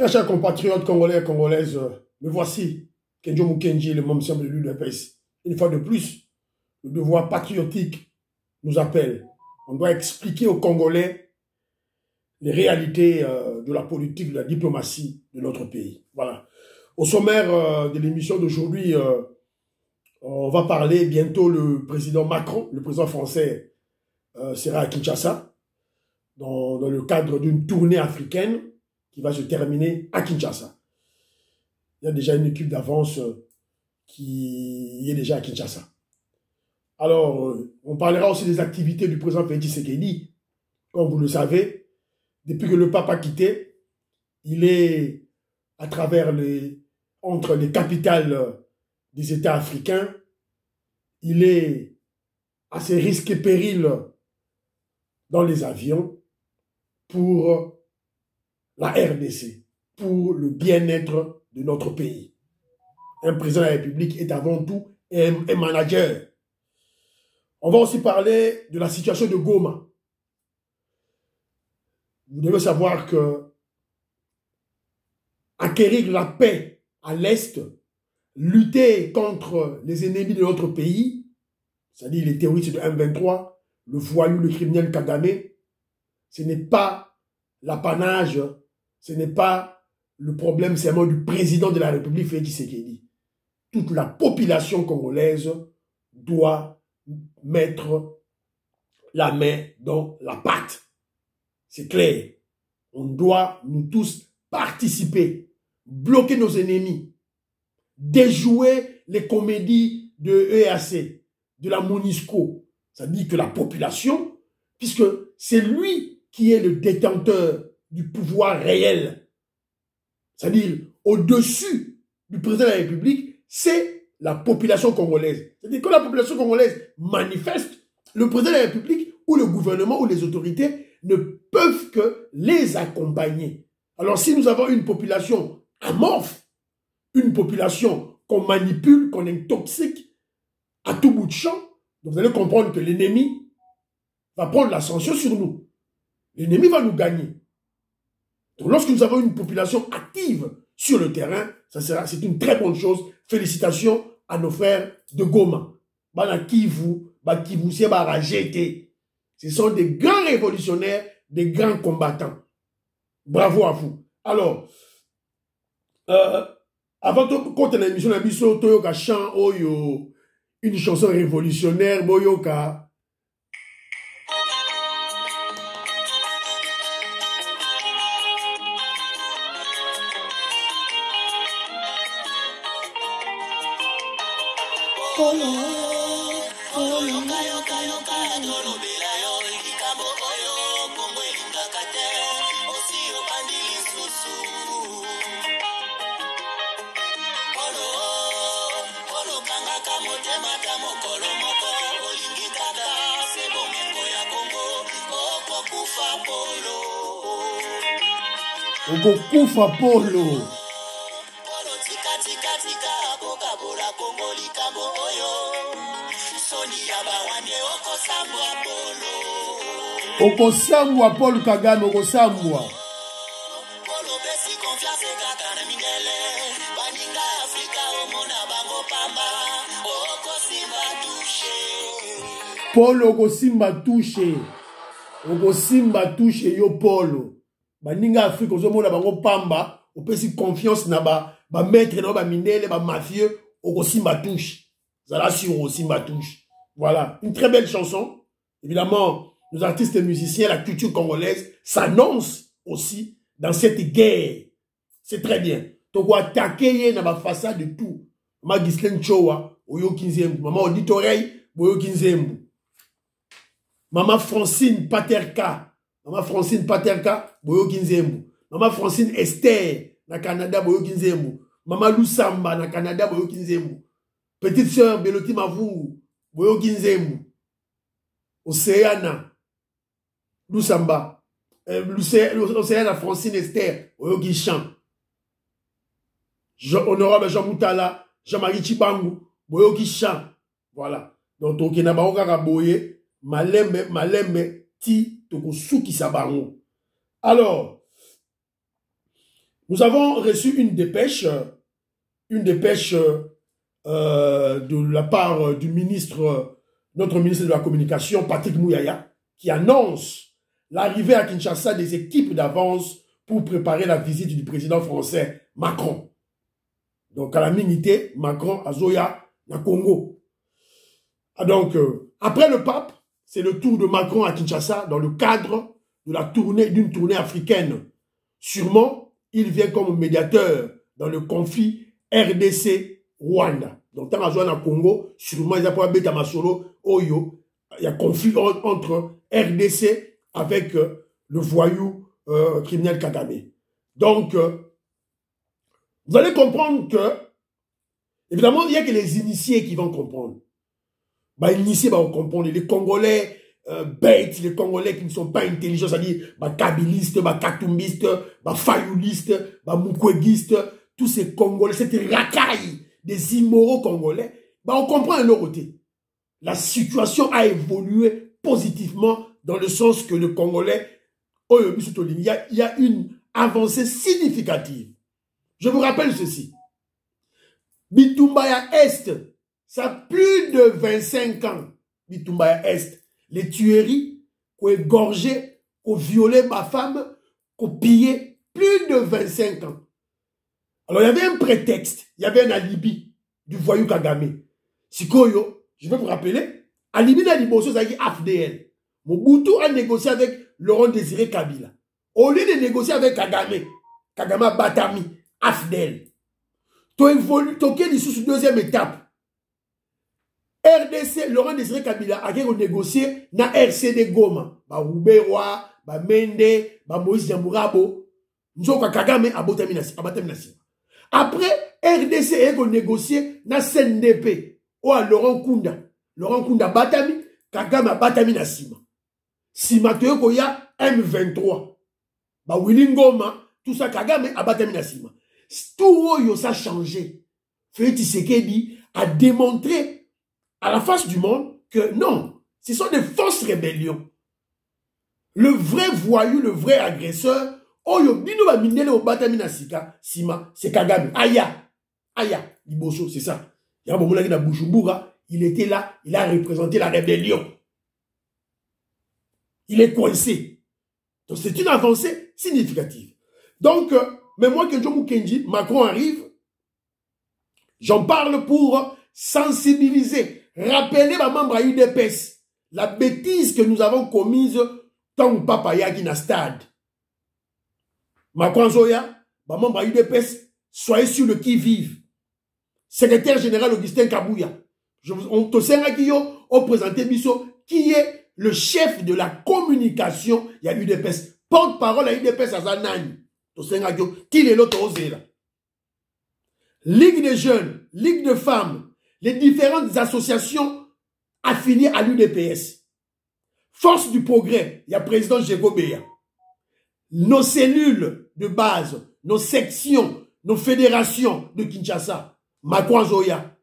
Très chers compatriotes congolais et congolaises, me voici, Kenjo Mukenji, le membre de l'UDPS. Une fois de plus, le devoir patriotique nous appelle. On doit expliquer aux Congolais les réalités de la politique, de la diplomatie de notre pays. Voilà. Au sommaire de l'émission d'aujourd'hui, on va parler bientôt le président Macron, le président français, sera à Kinshasa, dans le cadre d'une tournée africaine qui va se terminer à Kinshasa. Il y a déjà une équipe d'avance qui est déjà à Kinshasa. Alors, on parlera aussi des activités du président Félix Tshisekedi. Comme vous le savez, depuis que le pape a quitté, il est à travers entre les capitales des États africains, il est à ses risques et périls dans les avions pour la RDC, pour le bien-être de notre pays. Un président de la République est avant tout un manager. On va aussi parler de la situation de Goma. Vous devez savoir que acquérir la paix à l'Est, lutter contre les ennemis de notre pays, c'est-à-dire les terroristes de M23, le voyou, le criminel Kagame, ce n'est pas l'apanage, ce n'est pas le problème seulement du président de la République, Félix Tshisekedi. Toute la population congolaise doit mettre la main dans la pâte. C'est clair. On doit, nous tous, participer, bloquer nos ennemis, déjouer les comédies de EAC, de la MONUSCO. Ça dit que la population, puisque c'est lui qui est le détenteur du pouvoir réel, c'est-à-dire au-dessus du président de la République, c'est la population congolaise. C'est-à-dire que la population congolaise manifeste, le président de la République ou le gouvernement ou les autorités ne peuvent que les accompagner. Alors si nous avons une population amorphe, une population qu'on manipule, qu'on intoxique à tout bout de champ, vous allez comprendre que l'ennemi va prendre l'ascension sur nous. L'ennemi va nous gagner. Donc lorsque nous avons une population active sur le terrain, c'est une très bonne chose. Félicitations à nos frères de Goma. Ce sont des grands révolutionnaires, des grands combattants. Bravo à vous. Alors, avant de continuer l'émission, une chanson révolutionnaire, Boyoka. Okokufa Polo. Okosambwa Paul Kagame, okosambwa. Polo okosimba touche. Okosimba touche yo Polo. Baninga Afrique ozomona bango pamba, opesi confiance na ba maître na ba minele, ba mafieux, okosimba touche. Zala sur okosimba touche. Voilà, une très belle chanson. Évidemment, nos artistes et musiciens, la culture congolaise s'annonce aussi dans cette guerre. C'est très bien. Donc, on attaquer na ba façade de tout. Maman Ghislaine Chowa, Oyo Kinzembu. Maman Auditoreille, Oyo Kinzembu. Maman Francine Paterka. Maman Francine Paterka, Boyo Kinzembu. Maman Francine Esther, na Canada, Boyo Kinzembu. Maman Lusamba, na Canada, Boyo Kinzembu. Petite sœur Beloti Mavou, Boyo Kinzembu. Océana, Lusamba. Océana Francine Esther, Boyo Kinchan. Honorable Jean Moutala, Jean-Marie Chibangu, Boyo Kinchan. Voilà. Donc, on a Baoka Boye, Malembe, Ti. Alors, Nous avons reçu une dépêche de la part du ministre, notre ministre de la Communication, Patrick Mouyaya, qui annonce l'arrivée à Kinshasa des équipes d'avance pour préparer la visite du président français Macron. Donc, à la minité, Macron, à Zoya, na Congo. Donc, après le pape, c'est le tour de Macron à Kinshasa dans le cadre de la tournée, d'une tournée africaine. Sûrement, il vient comme médiateur dans le conflit RDC-Rwanda. Donc, tant à Zoya, na Congo, sûrement, il y a pas bêta masolo, Oyo, il y a conflit entre RDC avec le voyou criminel Kagame. Donc, vous allez comprendre que, évidemment, il n'y a que les initiés qui vont comprendre. Bah, initiés vont comprendre. Les Congolais bêtes, les Congolais qui ne sont pas intelligents, c'est-à-dire bah, kabilistes, bah, katumbistes, bah, fayoulistes, bah, mukwéguistes, tous ces Congolais, cette racaille des immoraux Congolais, bah, on comprend de leur côté. La situation a évolué positivement dans le sens que le Congolais, il y a une avancée significative. Je vous rappelle ceci. Bitumbaya Est, ça a plus de 25 ans. Bitumbaya Est, les tueries, qu'on égorgé, qu'on violé ma femme, qu'on pillé, plus de 25 ans. Alors il y avait un prétexte, il y avait un alibi du voyou Kagame. Sikoyo, je vais vous rappeler, alibi na liboso zaki AFDL. Mobutu a négocié avec Laurent Désiré Kabila. Au lieu de négocier avec Kagame, Kagame a batami, AFDL. Tu évolues, tu es sous deuxième étape. RDC, Laurent Désiré Kabila a négocié na RCD Goma. Ba Rouberoa, ba Mende, ba Moïse Jambourabo. Nzoka Kagame a batami na sima. Après, RDC a négocié na CNDP. Ou à Laurent Kunda. Laurent Kunda batami, Kagame a batami na sima. Sima toyoko ya M23. Ba Willy Ngoma, tout ça Kagame a batami na sima. Tout ça a changé. Félix Tshisekedi a démontré à la face du monde que non, ce sont des fausses rébellions. Le vrai voyou, le vrai agresseur, Oyo bino ba minele o batami na sika, sima, c'est Kagame. Aya, Liboso, c'est ça. Il y a un moment là, Bujumbura, il était là, il a représenté la rébellion. Il est coincé. Donc c'est une avancée significative. Donc, mais moi, que John Kenji, Macron arrive, j'en parle pour sensibiliser, rappeler ma membre à UDPS, la bêtise que nous avons commise tant que Papa Yagi na stade. Macron Zoya, ma membre à UDPS, soyez sur le qui-vive. Secrétaire général Augustin Kabouya, on te sert au présenté Bisso, qui est le chef de la communication, il y a UDPS, porte-parole à UDPS à Zanani. Qui est l'autre osé là? Ligue des jeunes, Ligue de femmes, les différentes associations affiliées à l'UDPS. Force du progrès, il y a président Jégobéa. Nos cellules de base, nos sections, nos fédérations de Kinshasa, Macron Zoya.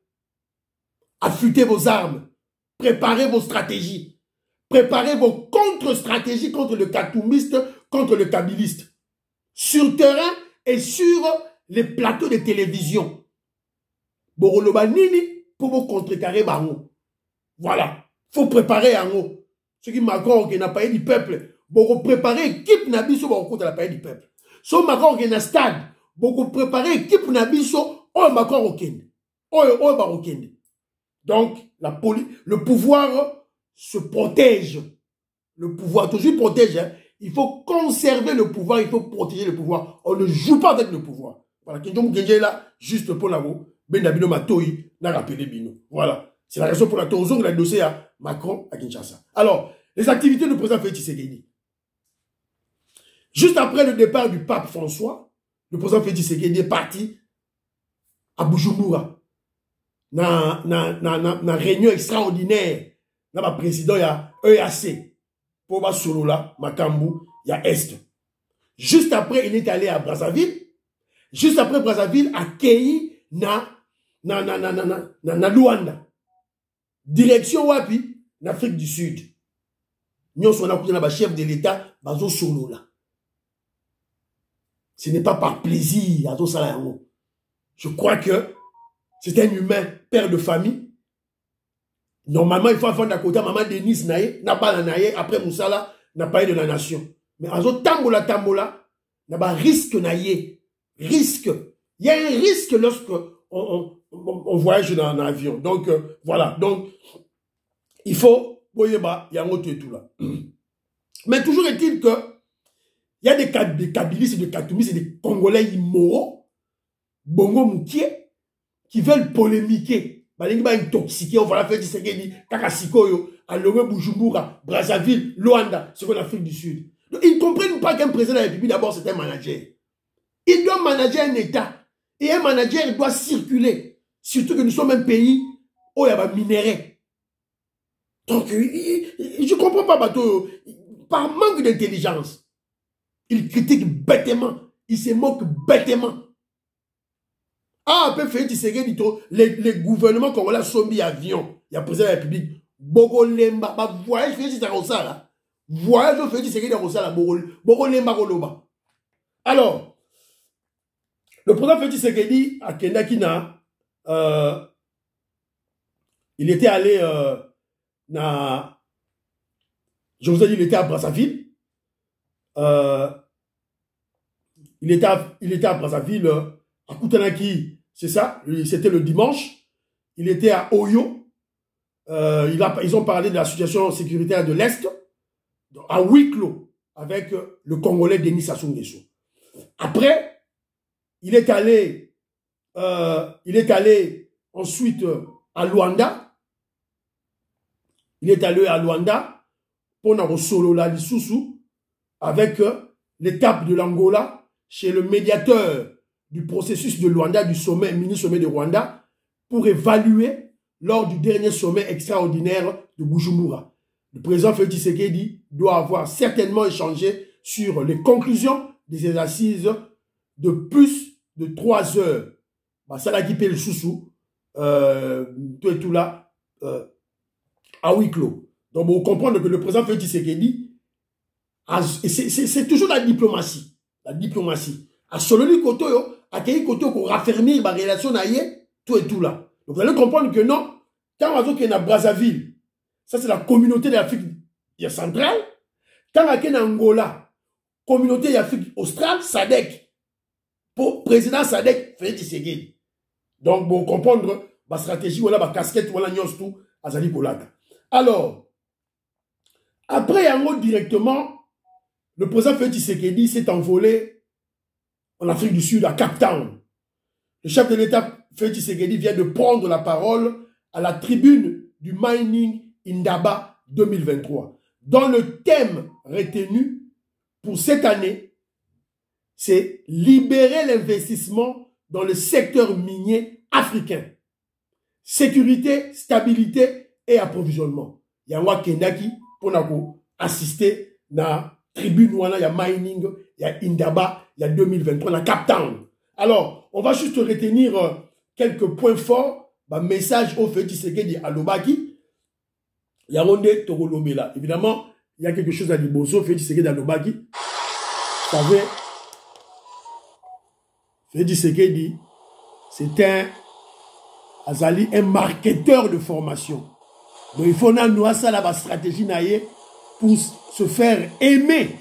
Affûtez vos armes, préparez vos stratégies, préparez vos contre-stratégies contre le katoumiste, contre le kabiliste. Sur terrain et sur les plateaux de télévision. Boroloba nini pour vous contrecarrer Bango. Voilà. Faut préparer en haut. Ce qui Macron qui n'a pas eu du peuple. Beaucoup préparer équipe Nabiso contre la paix du peuple. So Macron qui n'a stade. Beaucoup préparer équipe Nabiso oh Macron okende. Oh barokende. Donc le pouvoir se protège. Le pouvoir toujours protège. Hein. Il faut conserver le pouvoir, il faut protéger le pouvoir. On ne joue pas avec le pouvoir. Voilà, Kinjom Genje là, juste pour la vous, Benabino Matoi, n'a rappelé Bino. Voilà. C'est la raison pour laquelle on a dossier à Macron à Kinshasa. Alors, les activités du président Félix Tshisekedi. Juste après le départ du pape François, le président Félix Tshisekedi est parti à Bujumbura. Dans réunion extraordinaire, dans le président, il y a EAC. Pour ma solo là, Makambu, il y a Est. Juste après, il est allé à Brazzaville. Juste après Brazzaville, à Kei, na Luanda. Direction Wapi, l'Afrique du Sud. Nous sommes là, chef de l'État, bazo solo là. Ce n'est pas par plaisir à tout ça. Je crois que c'est un humain, père de famille. Normalement, il faut avoir d'un côté maman Denise Naye, n'a pas la Naye, après Moussala, n'a pas eu de la nation. Mais en autres, tambola, n'a pas risque Naye. Risque. Il y a un risque lorsque on voyage dans l'avion. Donc, voilà. Donc, il faut, il y a un autre et tout là. Mais toujours est-il que il y a des Kabylistes et des Katoumis et des Congolais immoraux, Bongo Moukié, qui veulent polémiquer. Balingi ba intoxiqué, on va la faire Tshisekedi, Kakasikoyo, à Lomé, Bujumbura, Brazzaville, Luanda, c'est en Afrique du Sud. Donc, ils ne comprennent pas qu'un président de la République, d'abord, c'est un manager. Il doit manager un État. Et un manager doit circuler. Surtout que nous sommes un pays où il y a des minéraux. Donc, je ne comprends pas, bateau. Par manque d'intelligence, il critique bêtement. Il se moque bêtement. Ah, peut faire les gouvernements congolais sont mis avion. Il y a président de la République. Bogo Lemba. Voyage, fait ça comme ça là. Voyage, fait ça comme ça là. Bogo Lemba Koloba. Alors, le président Félix Tshisekedi à Kendakina, il était allé je vous ai dit, il était à Brazzaville. Il était à Brazzaville, à Koutanaki, c'est ça, c'était le dimanche. Il était à Oyo. Ils ont parlé de la situation sécuritaire de l'Est, à huis clos, avec le Congolais Denis Sassou Nguesso. Après, il est allé ensuite à Luanda. Il est allé à Luanda pour un solo là, avec l'étape de l'Angola chez le médiateur du processus de Luanda, du sommet, mini-sommet de Rwanda, pour évaluer lors du dernier sommet extraordinaire de Bujumbura. Le président Félix Tshisekedi doit avoir certainement échangé sur les conclusions de ces assises de plus de 3 heures. Ça l'a équipé le sous-sous, tout et tout là, à huis clos. Donc, vous comprenez que le président Félix Tshisekedi, c'est toujours la diplomatie. La diplomatie. À Sololi Koto, à Kei Koto, pour raffermir la relation, tout et tout là. Donc, vous allez comprendre que non, quand on est à Brazzaville, ça c'est la communauté de l'Afrique centrale. Quand on est en Angola, communauté d'Afrique australe, SADC. Pour président SADC, Félix Tshisekedi. Donc, pour comprendre la stratégie, voilà, la casquette, voilà, tout, Azali Kolaka. Alors, après Yango directement, le président Félix Tshisekedi s'est envolé en Afrique du Sud, à Cape Town. Le chef de l'État, Félix Tshisekedi, vient de prendre la parole à la tribune du Mining Indaba 2023, dont le thème retenu pour cette année, c'est libérer l'investissement dans le secteur minier africain. Sécurité, stabilité et approvisionnement. Il y a un Kendaki pour assister à la tribune où il y a mining, il y a Indaba, il y a 2023, la Cape Town. Alors, on va juste retenir quelques points forts. Message au Félix Tshisekedi à Lobaki. Il y a Rondé Togolomela. Évidemment, il y a quelque chose à dire. Bozo, Félix Tshisekedi à Lobaki. Vous savez, Félix Tshisekedi, c'est un marketeur de formation. Donc il faut nous ça la stratégie pour se faire aimer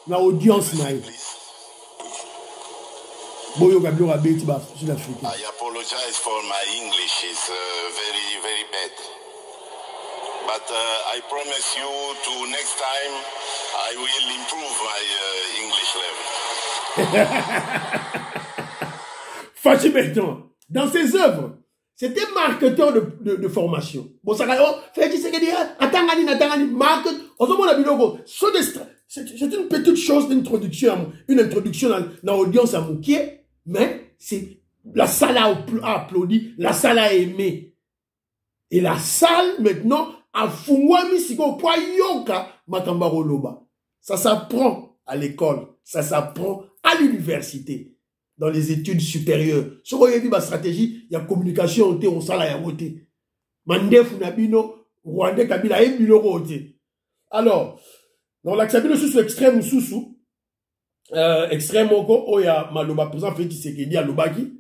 dans l'audience. I apologize for my English, it's very, very bad. But I promise you to next time I will improve my English level. Fatima, dans ses œuvres, c'est un marketeur de formation. Bon, ça va, c'est une petite chose d'introduction, une introduction dans l'audience à Moukié, mais c'est la salle a applaudi, la salle a aimé. Et la salle, maintenant, a fungwami siko kwa yoka makambaro loba. Ça s'apprend à l'école, ça s'apprend à l'université, dans les études supérieures. Si vous avez vu ma stratégie, il y a communication, on s'en a voté. Mandef Nabino, Rwandais Kabila, et Bilo. Alors, dans l'accès sous extrême sous, extrême moko oya maloba président Félix Tshisekedi à Lobaki.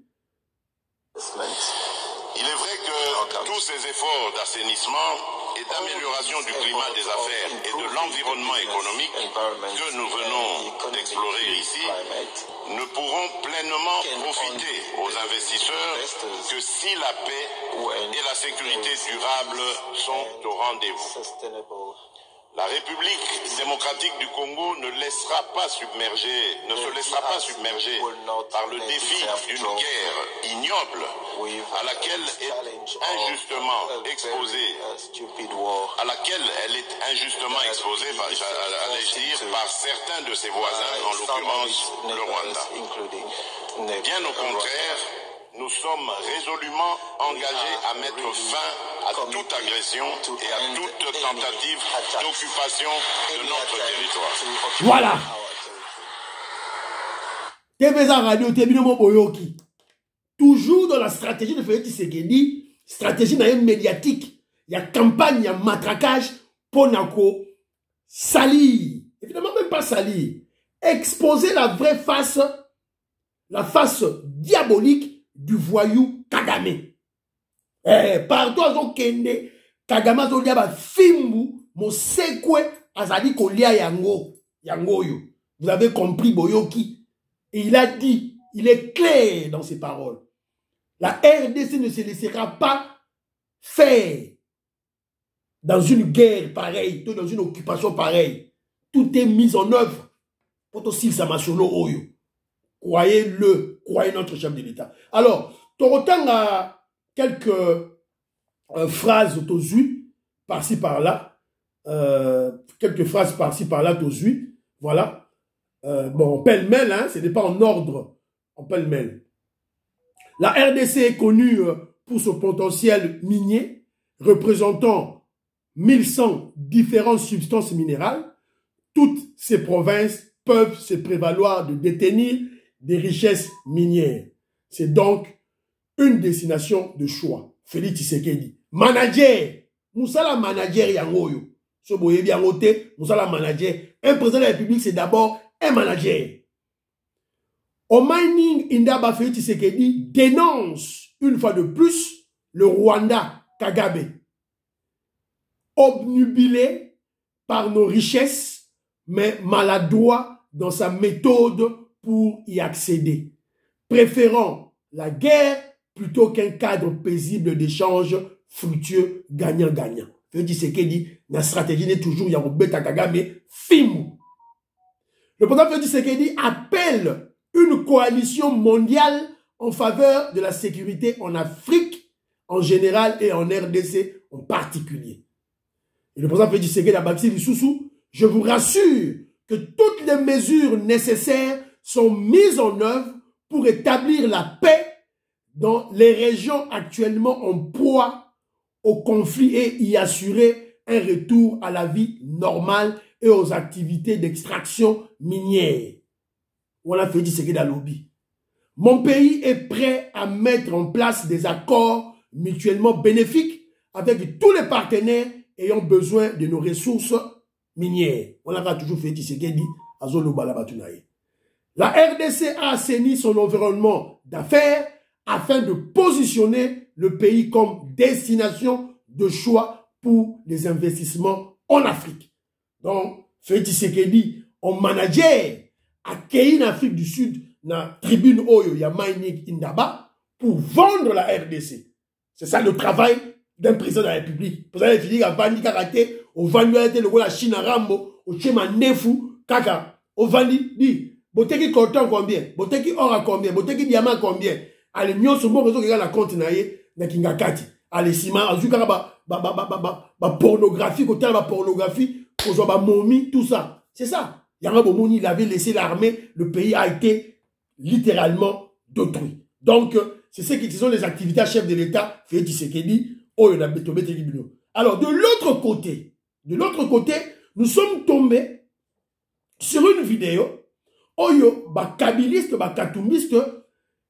Il est vrai que tous ces efforts d'assainissement et d'amélioration du climat des affaires et de l'environnement économique que nous venons d'explorer ici ne pourront pleinement profiter aux investisseurs que si la paix et la sécurité durable sont au rendez-vous. La République démocratique du Congo ne se laissera pas submerger par le défi d'une guerre ignoble à laquelle elle est injustement exposée par certains de ses voisins, en l'occurrence le Rwanda. Bien au contraire, nous sommes résolument engagés à mettre fin à toute agression et à toute tentative d'occupation de notre territoire. Voilà. TVza Radio, Tebinomo Boyoki. Toujours dans la stratégie de Félix Tshisekedi, stratégie médiatique, il y a campagne, il y a matraquage, Ponako, salir. Évidemment, même pas salir. Exposer la vraie face, la face diabolique du voyou Kagame. Partout à Kende, Kagame a dit que Fimbu, mon sekwe, azali kolia yango yo. Vous avez compris Boyoki. Et il a dit, il est clair dans ses paroles. La RDC ne se laissera pas faire dans une guerre pareille, dans une occupation pareille. Tout est mis en œuvre. Pour aussi Samasolo Oyo. Croyez-le, croyez notre chef de l'État. Alors, Torotan a quelques phrases autosuites, par-ci par-là. Quelques phrases par-ci par-là, autosuites. Voilà. Bon, pêle-mêle, hein, ce n'est pas en ordre. En pêle-mêle. La RDC est connue pour son potentiel minier, représentant 1100 différentes substances minérales. Toutes ces provinces peuvent se prévaloir de détenir des richesses minières. C'est donc une destination de choix. Félix Tshisekedi. Manager. Moussala manager yangoyo. Ce boye bien noté, Moussala manager. Un président de la République, c'est d'abord un manager. Au mining, Indaba Félix Tshisekedi dénonce une fois de plus le Rwanda Kagame. Obnubilé par nos richesses, mais maladroit dans sa méthode pour y accéder, préférant la guerre plutôt qu'un cadre paisible d'échange fructueux gagnant-gagnant. Félix Tshisekedi, la stratégie n'est toujours Yarobeta Kagame, Fimu. Le président Félix Tshisekedi appelle une coalition mondiale en faveur de la sécurité en Afrique en général et en RDC en particulier. Et le président Félix Tshisekedi a bâti Lissoussou, je vous rassure que toutes les mesures nécessaires sont mises en œuvre pour établir la paix dans les régions actuellement en proie au conflit et y assurer un retour à la vie normale et aux activités d'extraction minière. On a fait Tshisekedi à lobby. Mon pays est prêt à mettre en place des accords mutuellement bénéfiques avec tous les partenaires ayant besoin de nos ressources minières. On a toujours fait Tshisekedi à Zolo-Balabatunaye. La RDC a assaini son environnement d'affaires afin de positionner le pays comme destination de choix pour les investissements en Afrique. Donc, Félix Tshisekedi, en manager, accueilli en Afrique du Sud, dans la tribune Oyo, il y a Mining Indaba, pour vendre la RDC. C'est ça le travail d'un président de la République. Le président de la République a vendu karaté, au vendu la Chine à Rambo, au Chema Nefu, Kaka, au vendu, dit, boteki coton combien, boteki or à combien, boteki diamant combien. Allez, nyon sur mon réseau qui a la compte na Kingakati. Allez, Sima, azukara ba pornographie, côté la pornographie, qu'on soit ba momie, tout ça. C'est ça. Yanga Bomoni, il avait laissé l'armée, le pays a été littéralement détruit. Donc, c'est ce qui sont les activités à chef de l'État, Félix Tshisekedi, alors, de l'autre côté, nous sommes tombés sur une vidéo, Oyo, ba kabiliste, ba katumbiste,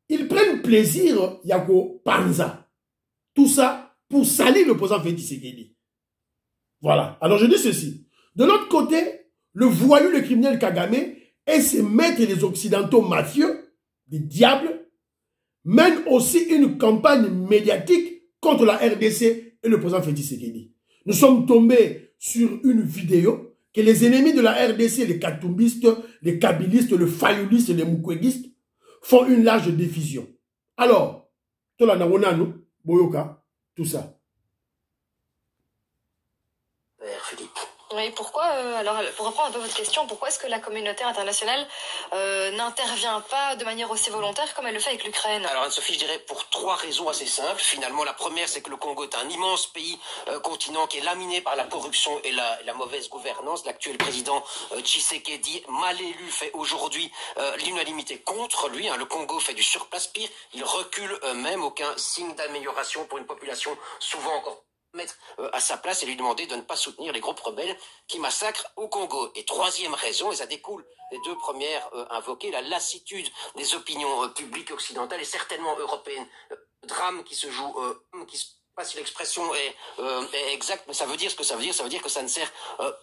ils prennent plaisir, Yako Panza. Tout ça pour salir le président Félix Tshisekedi. Voilà. Alors, je dis ceci. De l'autre côté, le voyou, le criminel Kagame, et ces maîtres et les occidentaux mafieux, des diables, mènent aussi une campagne médiatique contre la RDC et le président Félix Tshisekedi. Nous sommes tombés sur une vidéo que les ennemis de la RDC, les katumbistes, les kabylistes, les fayoulistes, les mukwegistes, font une large diffusion. Alors, Boyoka, tout ça. Philippe. Oui, pourquoi, alors pour reprendre un peu votre question, pourquoi est-ce que la communauté internationale n'intervient pas de manière aussi volontaire comme elle le fait avec l'Ukraine? Alors Anne-Sophie, je dirais pour 3 raisons assez simples. Finalement, la première, c'est que le Congo est un immense pays, continent qui est laminé par la corruption et la mauvaise gouvernance. L'actuel président Tshisekedi, mal élu, fait aujourd'hui l'unanimité contre lui. Le Congo fait du surplace, pire, il recule même, aucun signe d'amélioration pour une population souvent encore mettre à sa place et lui demander de ne pas soutenir les groupes rebelles qui massacrent au Congo. Et troisième raison, et ça découle des 2 premières invoquées, la lassitude des opinions publiques occidentales et certainement européennes. Drame qui se joue, qui se pas si l'expression est exacte, mais ça veut dire ce que ça veut dire. Ça veut dire que ça ne sert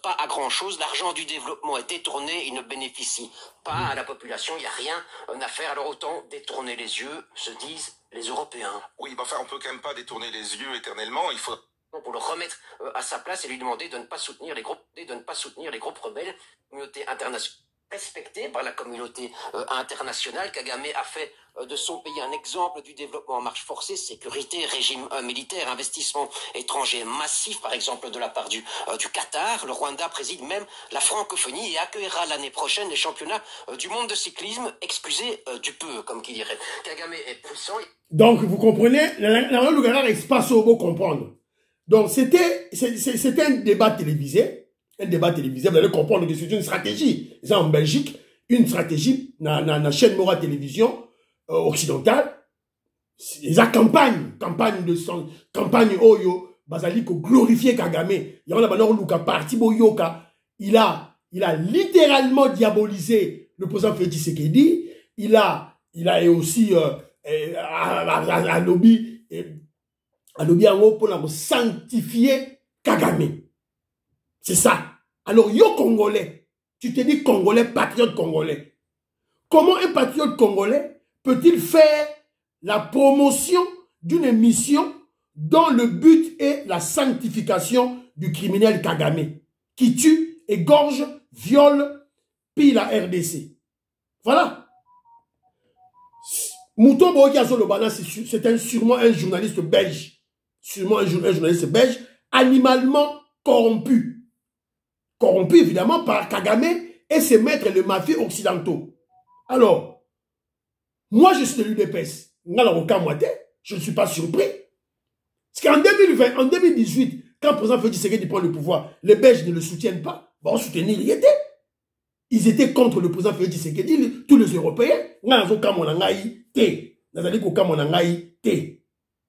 pas à grand chose. L'argent du développement est détourné, il ne bénéficie pas à la population, il n'y a rien à faire. Alors autant détourner les yeux, se disent les Européens. Oui, enfin on peut quand même pas détourner les yeux éternellement, il faut... Pour le remettre à sa place et lui demander de ne pas soutenir les groupes rebelles, communauté internationale respectée par la communauté internationale. Kagame a fait de son pays un exemple du développement en marche forcée, sécurité, régime militaire, investissement étranger massif, par exemple de la part du Qatar. Le Rwanda préside même la francophonie et accueillera l'année prochaine les championnats du monde de cyclisme, excusez du peu, comme qui dirait. Kagame est puissant. Donc, vous comprenez, la Lugara espace au beau comprendre. Donc, c'était un débat télévisé. Un débat télévisé, vous allez comprendre que c'est une stratégie. C'est en Belgique, une stratégie, dans la chaîne Mora Télévision occidentale. Ils ont campagne Oyo, Basaliko, glorifier Kagame. Il y a un Luka parti Boyoka. Il a littéralement diabolisé le président Félix Tshisekedi. Il a aussi un lobby pour sanctifier Kagame. C'est ça. Alors, yo Congolais, tu te dis Congolais, patriote congolais. Comment un patriote congolais peut-il faire la promotion d'une émission dont le but est la sanctification du criminel Kagame, qui tue, égorge, viole, pille la RDC? Voilà. Mouton Boyazo Lobana, c'est sûrement un journaliste belge. Sûrement un journaliste belge, animalement corrompu. Corrompu évidemment par Kagame et ses maîtres, les mafieux occidentaux. Alors, moi je suis de l'UDPS. Je ne suis pas surpris. Parce qu'en 2020, en 2018, quand le président Félix Tshisekedi prend le pouvoir, les Belges ne le soutiennent pas. Bon, soutenir, ils étaient. Ils étaient contre le président Félix Tshisekedi, tous les Européens.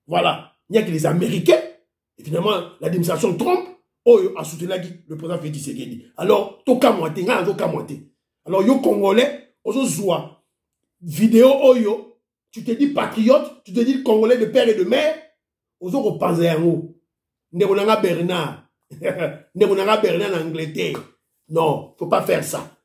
Voilà. Il n'y a que les Américains. Et finalement, l'administration Trump a soutenu le président Félix Tshisekedi. Alors, alors, yo Congolais, ozozoa, vidéo oyo, tu te dis patriote, tu te dis Congolais de père et de mère, ozo repenser à nous. Nebonanga Bernard. Nebonanga Bernard en Angleterre. Non, faut pas faire ça.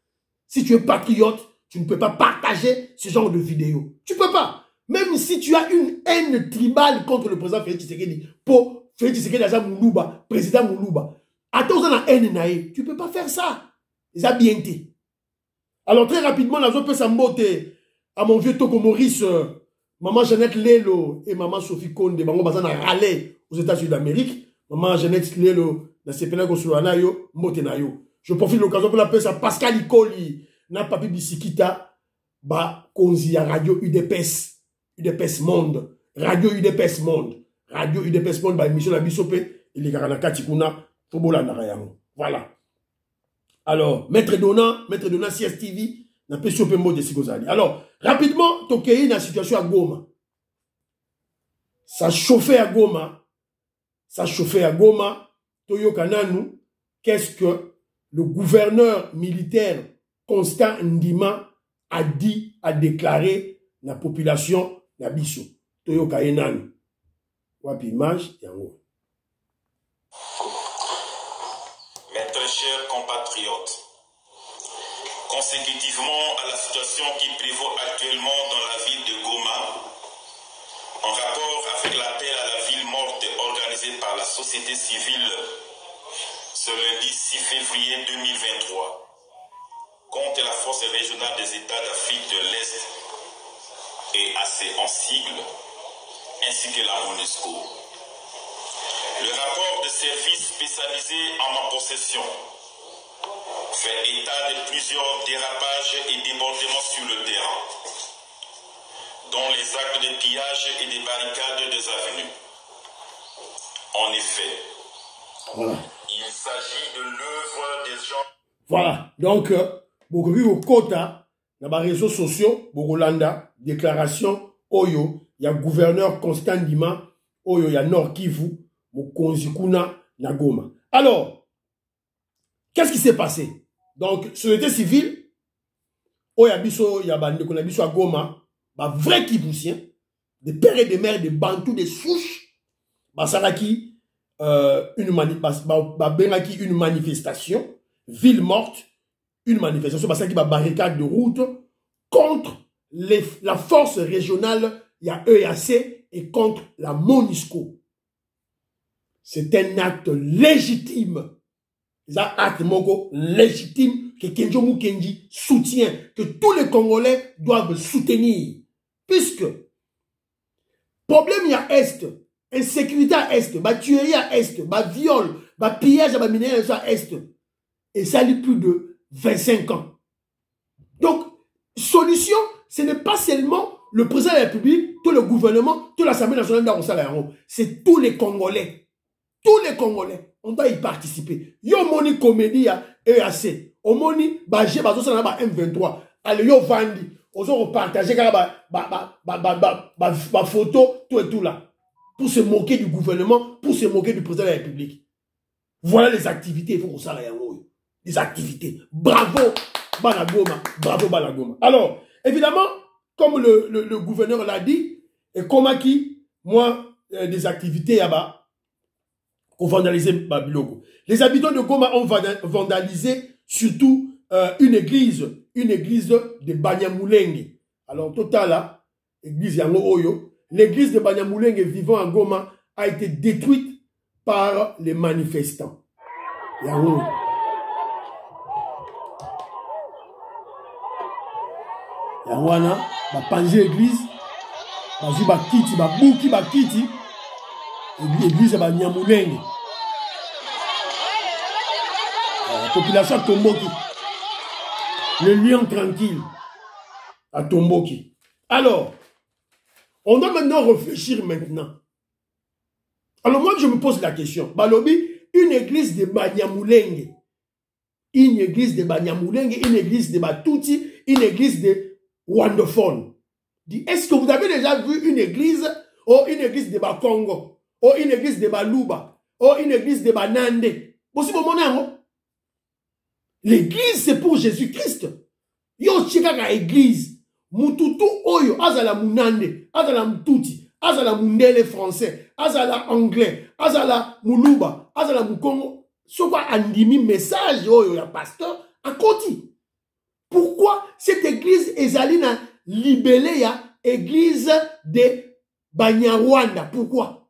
Si tu es patriote, tu ne peux pas partager ce genre de vidéos. Tu peux pas. Même si tu as une haine tribale contre le président Félix Tshisekedi, pour Félix Tshisekedi Aza Moulouba, président Moulouba, attends, la haine naïe, tu peux pas faire ça. Ils ont bien été. Alors très rapidement, la zone peut s'embotter à mon vieux Toko Maurice, maman Jeannette Lelo et maman Sophie Konde, maman Bazana râlé aux États-Unis d'Amérique, maman Jeannette Lelo, la CPNA Gosulanayo, Motenayo. Je profite de l'occasion pour l'appeler ça Pascal Ikoli, n'a pas pu bisikita, ba konzi à Radio UDPS, UDPS Monde, Radio UDPS Monde, Radio UDPS Monde, ba émission la bisopé, il est garanaka tikuna, tobola narayango. Voilà. Alors, Maître Dona CSTV, n'a pas chopé mot de Sigozali. Alors, rapidement, Tokei na situation à Goma. Ça chauffait à Goma. Toyo Kananu, qu'est-ce que le gouverneur militaire Constant Ndima a dit, a déclaré la population d'Abisso. Toyo Kaenanu. Wapi image, yango. Mes très chers compatriotes, consécutivement à la situation qui prévaut actuellement dans la ville de Goma, en rapport avec l'appel à la ville morte organisé par la société civile ce lundi 6 février 2023 contre la force régionale des États d'Afrique de l'Est et AC en sigle, ainsi que la MONUSCO. Le rapport de service spécialisé en ma possession fait état de plusieurs dérapages et débordements sur le terrain, dont les actes de pillage et des barricades des avenues. En effet, voilà. Il s'agit de l'œuvre des gens. Voilà. Donc, beaucoup au quota, dans les réseaux sociaux, Bogolanda, déclaration, Oyo, il y a gouverneur Constant Dima, Oyo, il y a Nord Kivu, Mokonzikuna, Nagoma. Alors, qu'est-ce qui s'est passé? Donc, société civile, Oya Biso, il y a Bandeko, Biso à Goma, vrai Kivusien, des pères et des mères, des Bantous, des souches, Basaraki, une manifestation, ville morte, une manifestation, Basaraki, barricade de route contre la force régionale, il y a EAC, et contre la MONUSCO. C'est un acte légitime. C'est un acte légitime que Kenjo Mukendi soutient, que tous les Congolais doivent soutenir. Puisque, problème il y a Est, insécurité à Est, tuerie à Est, viol, pillage à minerais à Est. Et ça a plus de 25 ans. Donc, solution, ce n'est pas seulement le président de la République, tout le gouvernement, toute l'Assemblée nationale d'Aronsalaron. C'est tous les Congolais. Tous les Congolais. On doit y participer. Yo moni comédie à EAC. O moni bagé bazo sana ba M23. Allez yo vandi. Ozo repartager ba photo tout et tout là. Pour se moquer du gouvernement, pour se moquer du président de la République. Voilà les activités, il faut qu'on s'en aille. Les activités. Bravo Balagoma. Bravo Balagoma. Alors, évidemment, comme le gouverneur l'a dit, et comme qui, moi, des activités là-bas, ont vandalisé Babiloko. Les habitants de Goma ont vandalisé surtout une église de Banyamulenge. Alors, total là, église Yango Oyo, l'église de Banyamulenge vivant à Goma a été détruite par les manifestants. Yango. Yangoana, panzi église, panzi bakiti, babuki bakiti, église de Banyamulenge. La population de Tomboki. Le lion tranquille à Tomboki. Alors, on doit maintenant réfléchir maintenant. Alors moi, je me pose la question. Balobi, une église de Banyamulenge, une église de Banyamulenge, une église de Batuti, une église de Wandophone. Est-ce que vous avez déjà vu une église, ou une église de Bakongo, ou une église de Baluba, ou une église de Banande? L'église, c'est pour Jésus-Christ. Yo chikaka église. Mututu oyo, azala munande, azala mtuti, azala mundele français, azala anglais, azala muluba, azala mukongo. Soit andimi message oyo ya pasteur à Koti. Pourquoi cette église ezalina libellée ya église de Banyarwanda? Pourquoi?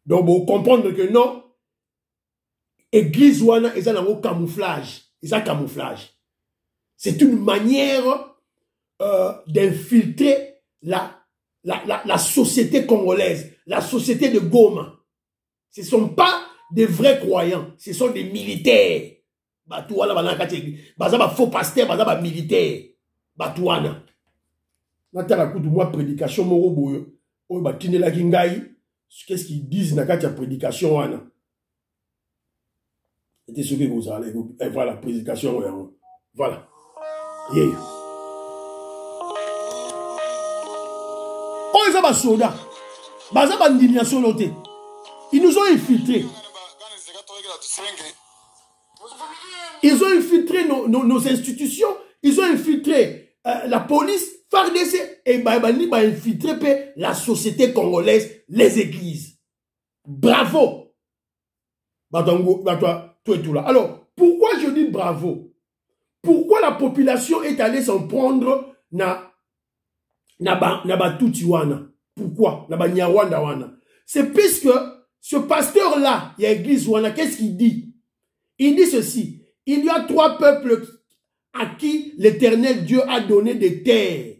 Donc vous comprenez que non. Église wana est un camouflage. C'est un camouflage. C'est une manière d'infiltrer la société congolaise, la société de Goma. Ce ne sont pas des vrais croyants, ce sont des militaires. Batouana, bazaba faux pasteur, bazaba militaire. Batouana. Natala coup de moi prédication moro boyo. Oyo batine la kingai. Qu'est-ce qu'ils disent na katia prédication wana? C'était ce que vous allez. Voilà, prédication. Voilà. Yeah. Oh, ils ont des soldats. Ils nous ont infiltrés. Ils ont infiltré nos institutions. Ils ont infiltré la police, FARDC, et ils ont infiltré la société congolaise, les églises. Bravo. Batongo, toi, tout et tout là. Alors, pourquoi je dis bravo? Pourquoi la population est allée s'en prendre na Tutsi-wana? Pourquoi? Na Nyarwanda-wana. C'est puisque ce pasteur-là, il y a l'église wana, qu'est-ce qu'il dit? Il dit ceci. Il y a 3 peuples à qui l'Éternel Dieu a donné des terres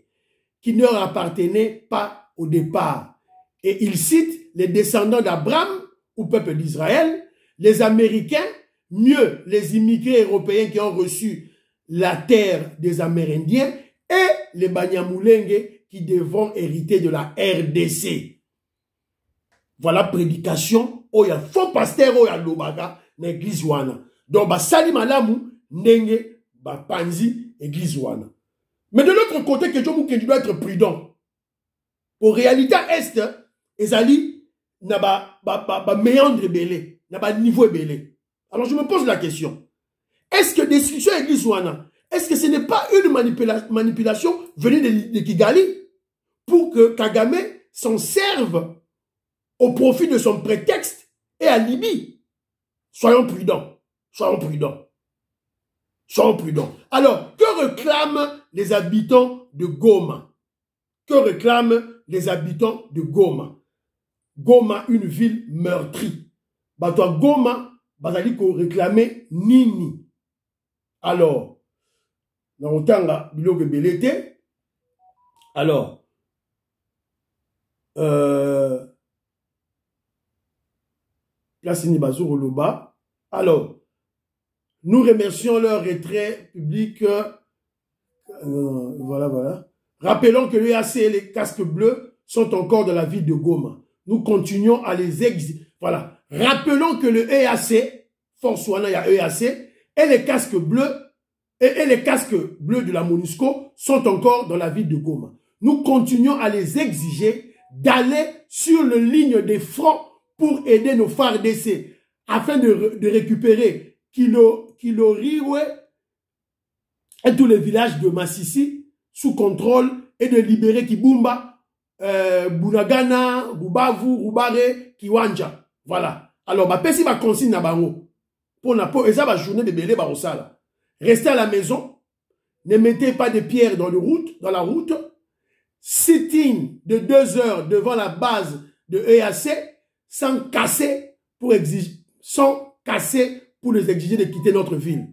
qui ne leur appartenaient pas au départ. Et il cite les descendants d'Abraham, au peuple d'Israël, les Américains, mieux les immigrés européens qui ont reçu la terre des Amérindiens, et les Banyamulenge qui devront hériter de la RDC. Voilà prédication, oh ya faux pasteur, oh ya lobaga, na église wana. Donc, ba sali malamu, nenge, ba panzi, église wana. Mais de l'autre côté, que tu dois être prudent. Pour réalité est, ezali, na ba méandre belé, na ba niveau belé. Alors, je me pose la question. Est-ce que destruction église wana, est-ce que ce n'est pas une manipulation venue de Kigali pour que Kagame s'en serve au profit de son prétexte et à Libye? Soyons prudents. Soyons prudents. Soyons prudents. Alors, que réclament les habitants de Goma? Que réclament les habitants de Goma? Goma, une ville meurtrie. Bah, toi, Goma, bazali ko réclamer nini? Alors, dans Otanga, bilogue belete. Alors, là, c'est Nibazo Roloba. Alors, nous remercions leur retrait public. Voilà. Rappelons que l'EAC et les casques bleus sont encore dans la ville de Goma. Nous continuons à les exiger. Voilà. Rappelons que le EAC, Force Wana, il y a EAC, et les casques bleus, et les casques bleus de la MONUSCO sont encore dans la ville de Goma. Nous continuons à les exiger d'aller sur la ligne des fronts pour aider nos FARDC afin de récupérer Kiloriwe et tous les villages de Massissi sous contrôle et de libérer Kibumba, Bunagana, Bubavu, Rubare, Kiwanja. Voilà. Alors, ma pesi ma consigne na bango. Pour la journée de Belé Barosala. Restez à la maison. Ne mettez pas de pierres dans la route. Sitting de 2 heures devant la base de EAC sans casser pour les exiger de quitter notre ville.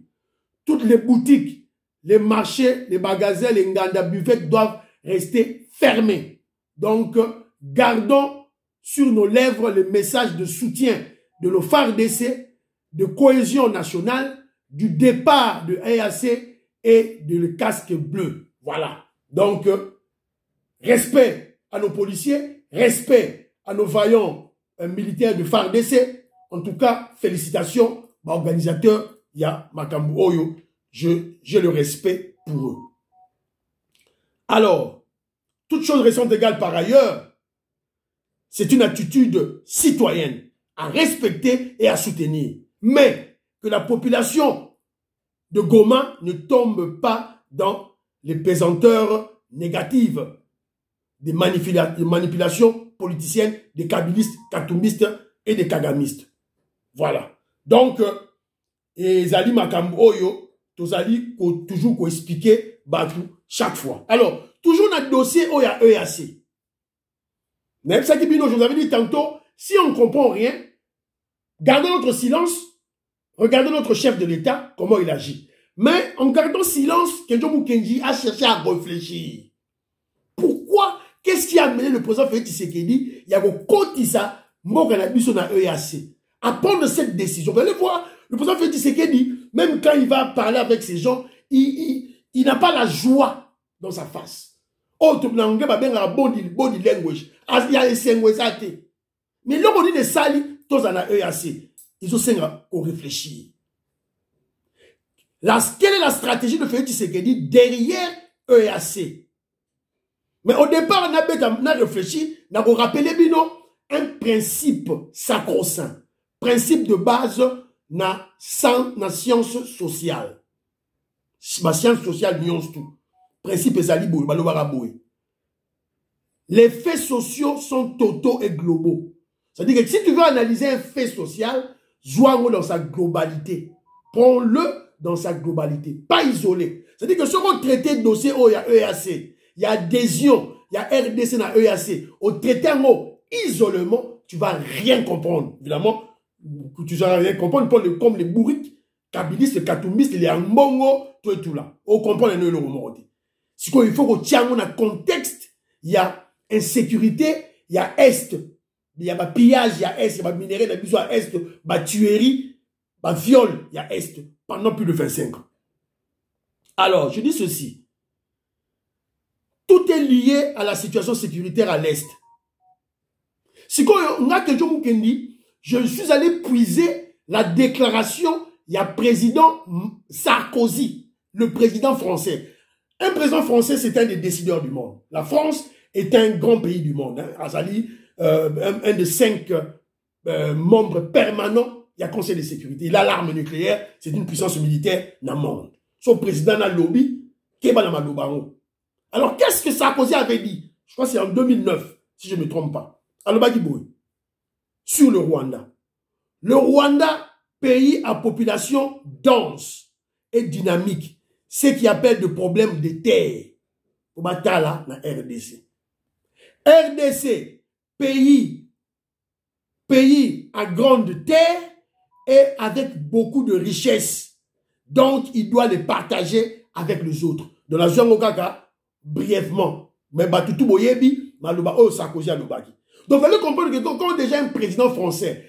Toutes les boutiques, les marchés, les magasins, les nganda buffets doivent rester fermés. Donc, gardons sur nos lèvres le message de soutien de nos FARDC, de cohésion nationale, du départ de EAC et de le casque bleu. Voilà. Donc, respect à nos policiers, respect à nos vaillants militaires de FARDC. En tout cas, félicitations aux organisateurs. Il y a Makambu Oyo. J'ai le respect pour eux. Alors, toutes choses restant égales par ailleurs, c'est une attitude citoyenne à respecter et à soutenir. Mais que la population de Goma ne tombe pas dans les pesanteurs négatives des manipulations politiciennes, des kabilistes, katumbistes et des kagamistes. Voilà. Donc, Zali Makambu Oyo, Tozali, toujours expliquer Batou chaque fois. Alors, toujours notre dossier Oya EAC. Même ça qui je vous avais dit tantôt, si on ne comprend rien, gardons notre silence, regardons notre chef de l'État, comment il agit. Mais en gardant silence, Kenjo Mukenji a cherché à réfléchir. Pourquoi? Qu'est-ce qui a amené le président Félix Tshisekedi, il y a un Kotisa, Moganabiso na EAC, à prendre cette décision? Vous allez voir, le président Félix Tshisekedi, même quand il va parler avec ces gens, il n'a pas la joie dans sa face. Oh, tu n'as pas body language. Il y a les sengwezate. Mais là, on dit des sali, tous en a EAC. Ils ont réfléchir. Quelle est la stratégie de Félix Tshisekedi derrière EAC? Mais au départ, on a réfléchi, on a rappelé un principe sacro-saint. Principe de base na science sociale. Ma science sociale nuance tout. Principe ezali les faits sociaux sont totaux et globaux. C'est-à-dire que si tu veux analyser un fait social, joins-le dans sa globalité. Prends-le dans sa globalité, pas isolé. C'est-à-dire que si on traite le dossier, il y a EAC, il y a adhésion, il y a RDC dans EAC, au traité un mot isolement, tu ne vas rien comprendre. Évidemment, tu ne vas rien comprendre comme les bourriques, kabilistes, katumbistes, les ambongo, tout et tout là. On comprend les nœuds remontés. Il faut qu'on tienne un contexte, il y a insécurité, il y a Est, il y a pillage, il y a Est, il y a minerai, il y a besoin Est, il y a tuerie, il y a viol, il y a Est, pendant plus de 25 ans. Alors, je dis ceci. Tout est lié à la situation sécuritaire à l'Est. Si on a quelque chose qui dit, je suis allé puiser la déclaration, il y a président Sarkozy, le président français. Un président français, c'est un des décideurs du monde. La France est un grand pays du monde. Azali, un des 5 membres permanents, il y a Conseil de sécurité. Il a l'arme nucléaire, c'est une puissance militaire dans le monde. Son président a lobby, Keba Namadoubaron. Alors, qu'est-ce que Sarkozy avait dit? Je crois que c'est en 2009, si je ne me trompe pas. Alobagiboué, sur le Rwanda. Le Rwanda, pays à population dense et dynamique, ce qui appelle le problème de terre. Au Batala, la RDC. RDC, pays à grande terre et avec beaucoup de richesses. Donc, il doit les partager avec les autres. Dans la zone Okaka, brièvement. Mais Batutu Boyebi, Malouba, oh, Sarkozy Alobaki. Donc, vous allez comprendre que quand déjà un président français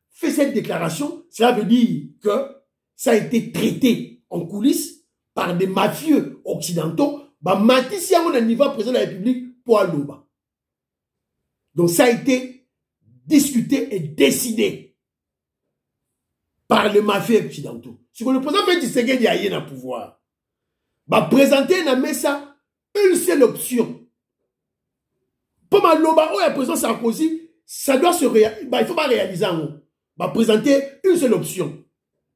fait cette déclaration, cela veut dire que ça a été traité en coulisses par des mafieux occidentaux. Matisse, on a un niveau président de la République pour Aloba. Donc, ça a été discuté et décidé par les mafieux occidentaux. Si le président fait Tshisekedi y a rien à pouvoir, présenter dans ça une seule option. Pour Maloba, le président Sarkozy, ça doit se réaliser. Il ne faut pas réaliser un mot. Présenter une seule option.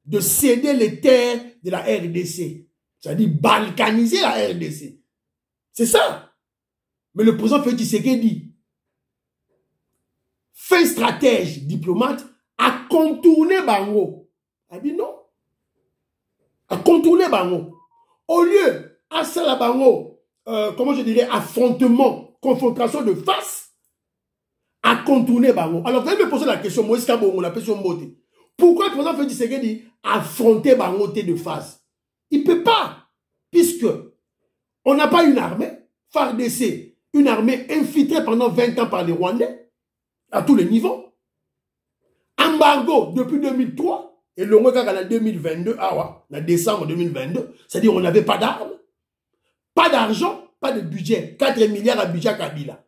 De céder les terres de la RDC. C'est-à-dire balkaniser la RDC. C'est ça. Mais le président Félix Tshisekedi, fin stratège, diplomate, a contourné Bango. Il a dit non. A contourné Bango. Au lieu, à ça, Bango, comment je dirais, affrontement, confrontation de face, à contourner Bango. Alors, vous allez me poser la question, Moïse Kabo, on appelle son moté. Pourquoi le président Félix Tshisekedi affronter Bango de face? Il ne peut pas, puisque on n'a pas une armée, FARDC, une armée infiltrée pendant 20 ans par les Rwandais, à tous les niveaux. Embargo depuis 2003, et le mois en 2022, en décembre 2022, c'est-à-dire on n'avait pas d'armes, pas d'argent, pas de budget, 4 milliards à budget Kabila.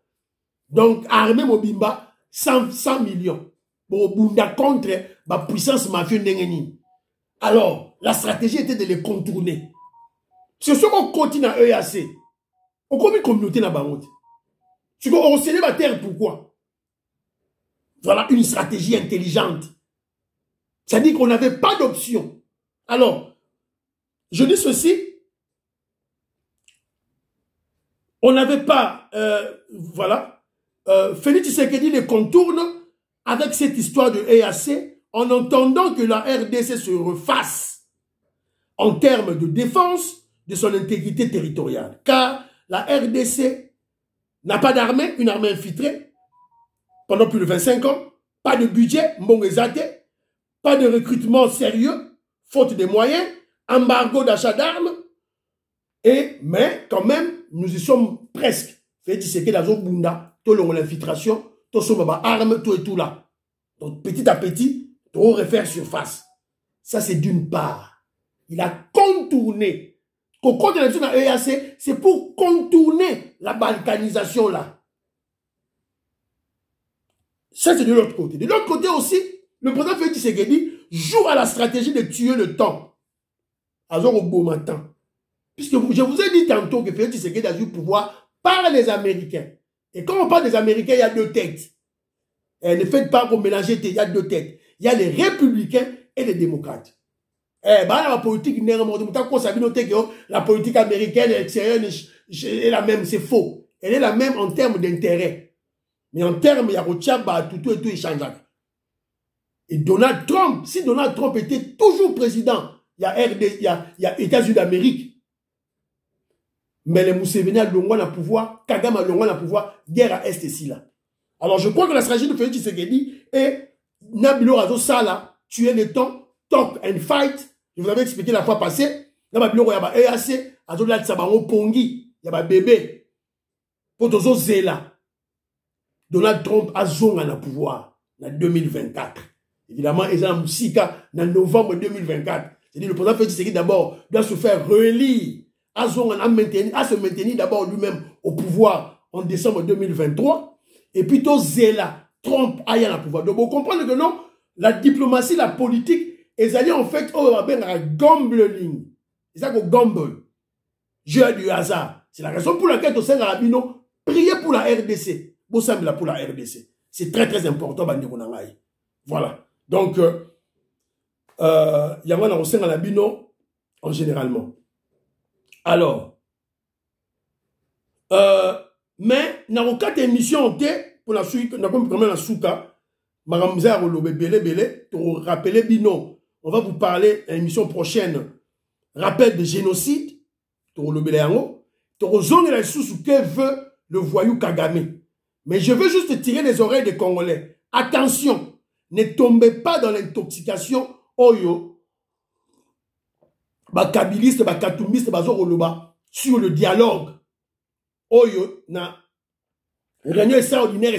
Donc, armée Mobimba, 100 millions. Pour Bunda contre la puissance mafieuse Nengeni. Alors, la stratégie était de les contourner. C'est ce qu'on continue à EAC. On combien de communautés dans la honte? C'est qu'on recélève la terre, pourquoi? Voilà une stratégie intelligente. C'est-à-dire qu'on n'avait pas d'option. Alors, je dis ceci. On n'avait pas, voilà, Félix Tshisekedi les contourne avec cette histoire de EAC en entendant que la RDC se refasse en termes de défense de son intégrité territoriale. Car la RDC n'a pas d'armée, une armée infiltrée pendant plus de 25 ans, pas de budget, mbongezate, pas de recrutement sérieux, faute de moyens, embargo d'achat d'armes, mais quand même, nous y sommes presque. Félix Tshisekedi dans un bunda, tout l'infiltration, tout sommes armes, tout et tout là. Donc petit à petit, tout refaire surface. Ça c'est d'une part. Il a contourné. Quand on est dans EAC, c'est pour contourner la balkanisation là. Ça c'est de l'autre côté. De l'autre côté aussi, le président Félix Tshisekedi joue à la stratégie de tuer le temps. Alors au beau matin. Puisque je vous ai dit tantôt que Félix Tshisekedi a eu le pouvoir par les Américains. Et quand on parle des Américains, il y a deux têtes. Et ne faites pas qu'on mélange, il y a deux têtes. Il y a les républicains et les démocrates. La politique, la politique américaine extérieure est la même, c'est faux. Elle est la même en termes d'intérêt. Mais en termes, il y a tout et change. Et Donald Trump, si Donald Trump était toujours président, il y a États-Unis d'Amérique. Mais les Museveni a l'ongwa na pouvoir, Kagame a l'ongwa na pouvoir, guerre à Est ici là. Alors je crois que la stratégie de Félix Tshisekedi est Nabilo Razo Sala, tuer le temps, talk and fight. Je vous avais expliqué la fois passée. Nabilo Razo EAC, Azo la Tsabango Pongi, il y a bébé. Potozo Zela. Donald Trump a zonga na pouvoir en 2024. Évidemment, il y a Moussika en novembre 2024. C'est-à-dire le président Félix Tshisekedi d'abord doit se faire relire, à se maintenir d'abord lui-même au pouvoir en décembre 2023. Et puis tout Zela, Trump aille à pouvoir. Donc vous comprenez que non, la diplomatie, la politique, ils allaient en fait au gambling. C'est ça qu'on gamble. Jeu du hasard. C'est la raison pour laquelle au sein de Rabino, priez pour la RDC. Pour la RDC. C'est très très important. Voilà. Donc, il y a un au sein de Rabino en généralement. Alors, mais dans le cas d'émission, pour la suite, on a comme la souka, Maramza Rolobe Belé, pour rappeler Bino, on va vous parler à l'émission prochaine, rappel de génocide, pour le Béléango, pour zone la sous que veut le voyou Kagame. Mais je veux juste tirer les oreilles des Congolais. Attention, ne tombez pas dans l'intoxication, oyo, bakabiliste, bakatoumiste, bazoroloba, sur le dialogue. Oyo, na réunion extraordinaire,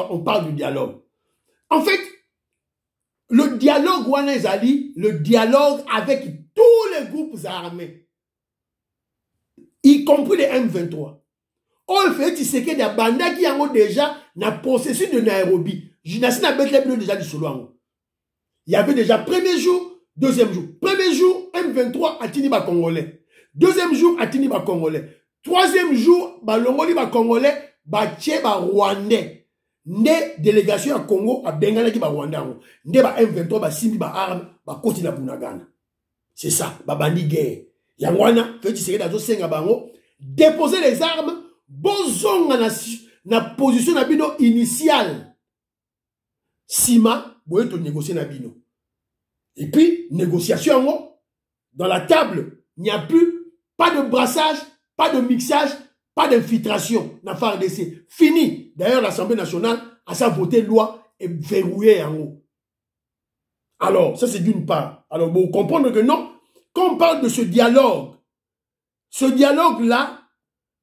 on parle du dialogue. En fait, le dialogue Wanezali, le dialogue avec tous les groupes armés, y compris les M23. On fait Tshisekedi à Banda qui a déjà na processus de Nairobi. Je n'ai déjà du solo. Il y avait déjà premier jour, deuxième jour. Premier jour, M23 à Tiniba Congolais. Deuxième jour, à Tiniba Congolais. Troisième jour, Balongoli ba Congolais, ba Tché ba Rwandais. Né délégation à Congo, à Bengala qui ba Rwanda. Né ba M23, ba Simbi ba arme, ba Koti la Bunagana. C'est ça, ba bandi guerre. Yangwana, fait Tshisekedi à Zosenga Bango, déposer les armes, bozonga na position na bino initiale. Sima, boye to négocier na bino. Et puis, négociation, dans la table, il n'y a plus, pas de brassage, pas de mixage, pas d'infiltration dans FARDC. Fini. D'ailleurs, l'Assemblée nationale a sa votée loi et verrouillée en haut. Alors, ça c'est d'une part. Alors, vous comprenez que non, quand on parle de ce dialogue-là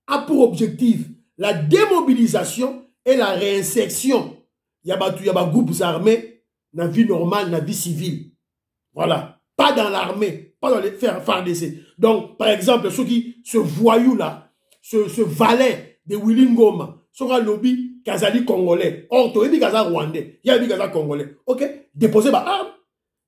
a pour objectif la démobilisation et la réinsertion. Il y a des groupes armés dans la vie normale, dans la vie civile. Voilà. Pas dans l'armée, pas dans les FARDC. Donc, par exemple, ceux qui, ce voyou-là, ce valet de Willy Ngoma, sera lobby Kazali congolais. Or, tu es Kaza rwandais, il y a des Kaza congolais. Ok? Déposer ma arme.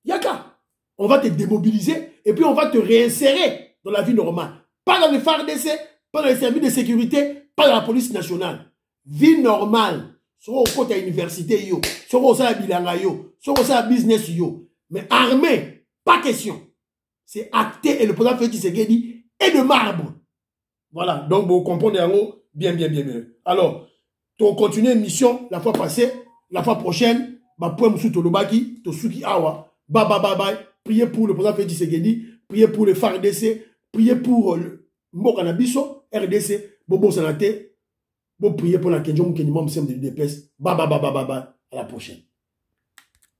Yaka. On va te démobiliser et puis on va te réinsérer dans la vie normale. Pas dans les FARDC, pas dans les services de sécurité, pas dans la police nationale. Vie normale. Soit au côté à l'université, yo. Soit au sein à bilanga, yo. Soit au sein à business, yo. Mais armée, pas question. C'est acté et le président Félix Tshisekedi est de marbre. Voilà. Donc, vous comprenez en haut, bien. Alors, tu continues l'émission la fois passée, la fois prochaine, bah, pour Moussou Tolobaki, Tosuki Awa, bye. Priez pour le président Félix Tshisekedi, priez pour les FARDC, priez pour le Mbokanabiso, RDC, Bobo Sanate, bon priez pour la Kenjong Kenimam Sem de l'UDPS, bye, à la prochaine.